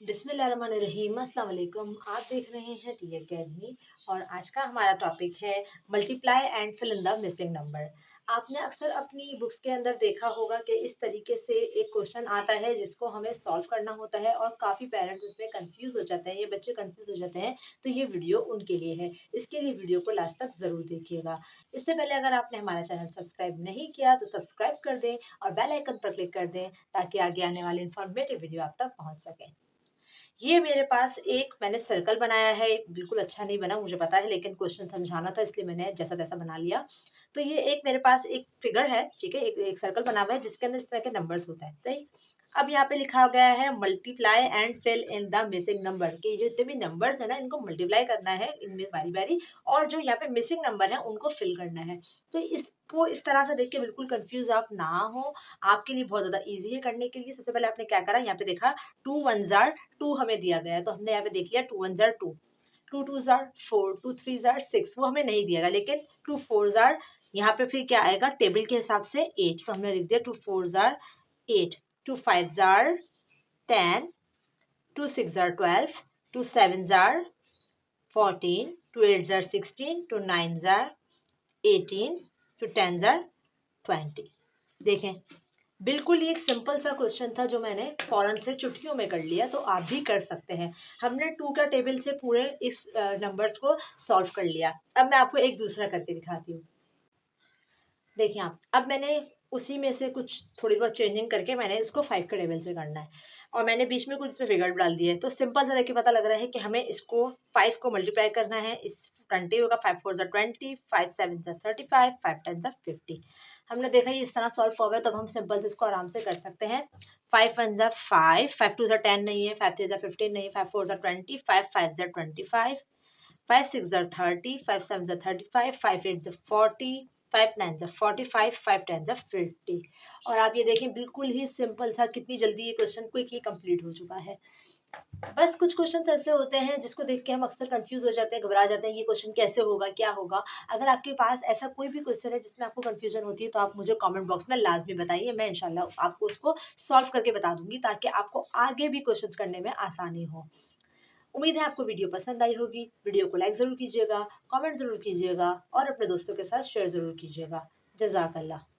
बिस्मिल्लाहिर्रहमानिर्रहीम अस्सलाम वालेकुम। आप देख रहे हैं टी अकेडमी और आज का हमारा टॉपिक है multiply and fill in the missing number. आपने अक्सर अपनी बुक्स के अंदर देखा होगा कि इस तरीके से एक क्वेश्चन आता है जिसको हमें सॉल्व करना होता है और काफ़ी पेरेंट्स उसमें कंफ्यूज हो जाते हैं, ये बच्चे कंफ्यूज हो जाते हैं। तो ये वीडियो उनके लिए है, इसके लिए वीडियो को लास्ट तक ज़रूर देखिएगा। इससे पहले अगर आपने हमारा चैनल सब्सक्राइब नहीं किया तो सब्सक्राइब कर दें और बेल आइकन पर क्लिक कर दें ताकि आगे आने वाली इन्फॉर्मेटिव वीडियो आप तक पहुँच सकें। ये मेरे पास एक मैंने सर्कल बनाया है, बिल्कुल अच्छा नहीं बना मुझे पता है, लेकिन क्वेश्चन समझाना था इसलिए मैंने जैसा-तैसा बना लिया। तो ये एक मेरे पास एक फिगर है, ठीक है? एक एक सर्कल बना हुआ है जिसके अंदर इस तरह के नंबर्स होता है, सही? अब यहाँ पे लिखा गया है multiply and fill in the missing number कि जितने भी नंबर्स हैं ना इनको मल्टीप्लाई करना है इनमें बारी-बारी और जो यहाँ पे मिसिंग नंबर है उनको फिल करना है। तो इसको इस तरह से देख के बिल्कुल कन्फ्यूज़ आप ना हो, आपके लिए बहुत ज़्यादा ईज़ी है करने के लिए। सबसे पहले आपने क्या करा यहाँ पे देखा 2 1s आर 2 हमें दिया गया है, तो हमने यहाँ पे देख लिया 2 1s are 2, 2 2s are 4, 2 3s are 6 वो हमें नहीं दिया गया, लेकिन 2 4s आर यहाँ पे फिर क्या आएगा टेबल के हिसाब से 8, तो हमने लिख दिया 2 4s are 8, 2 5s are 10, 2 6s are 12, 2 7s are 14, 2 8s are 16, 2 9s are 18, 2 10s are 20। देखें बिल्कुल ये एक सिंपल सा क्वेश्चन था जो मैंने फ़ौरन से चुटकियों में कर लिया, तो आप भी कर सकते हैं। हमने 2 का टेबल से पूरे इस नंबर्स को सॉल्व कर लिया। अब मैं आपको एक दूसरा करके दिखाती हूँ। देखिए आप, अब मैंने उसी में से कुछ थोड़ी बहुत चेंजिंग करके मैंने इसको 5 के टेबल से करना है और मैंने बीच में कुछ इसमें फिगर डाल दिए। तो सिंपल सा देख के पता लग रहा है कि हमें इसको 5 को मल्टीप्लाई करना है। इस 20 होगा, 5 4 ज़ा 20, 5 7 ज़ा 35, 5 10 ज़ा 50। हमने देखा ये इस तरह सॉल्व हो गया, तो अब हम सिंपल से इसको आराम से कर सकते हैं। 5 1 ज़ा 5, 5 2 ज़ा 10 नहीं है, 5 3 ज़ा 15 नहीं है, 5 4 ज़ा 20, 5 5 ज़ा 25, 5 6 ज़ा 30, 5 7 ज़ा 35, 5 8 ज़ा 40, 5 9 ज़ा 45, 5 10 ज़ा 50। और आप ये देखें बिल्कुल ही सिंपल सा कितनी जल्दी ये क्वेश्चन क्विकली कंप्लीट हो चुका है। बस कुछ क्वेश्चंस ऐसे होते हैं जिसको देख के हम अक्सर कंफ्यूज हो जाते हैं, घबरा जाते हैं, ये क्वेश्चन कैसे होगा, क्या होगा। अगर आपके पास ऐसा कोई भी क्वेश्चन है जिसमें आपको कंफ्यूजन होती है तो आप मुझे कमेंट बॉक्स में लाजमी बताइए, मैं इंशाल्लाह आपको उसको सॉल्व करके बता दूंगी ताकि आपको आगे भी क्वेश्चंस करने में आसानी हो। उम्मीद है आपको वीडियो पसंद आई होगी। वीडियो को लाइक ज़रूर कीजिएगा, कमेंट ज़रूर कीजिएगा और अपने दोस्तों के साथ शेयर ज़रूर कीजिएगा। जज़ाकल्लाह।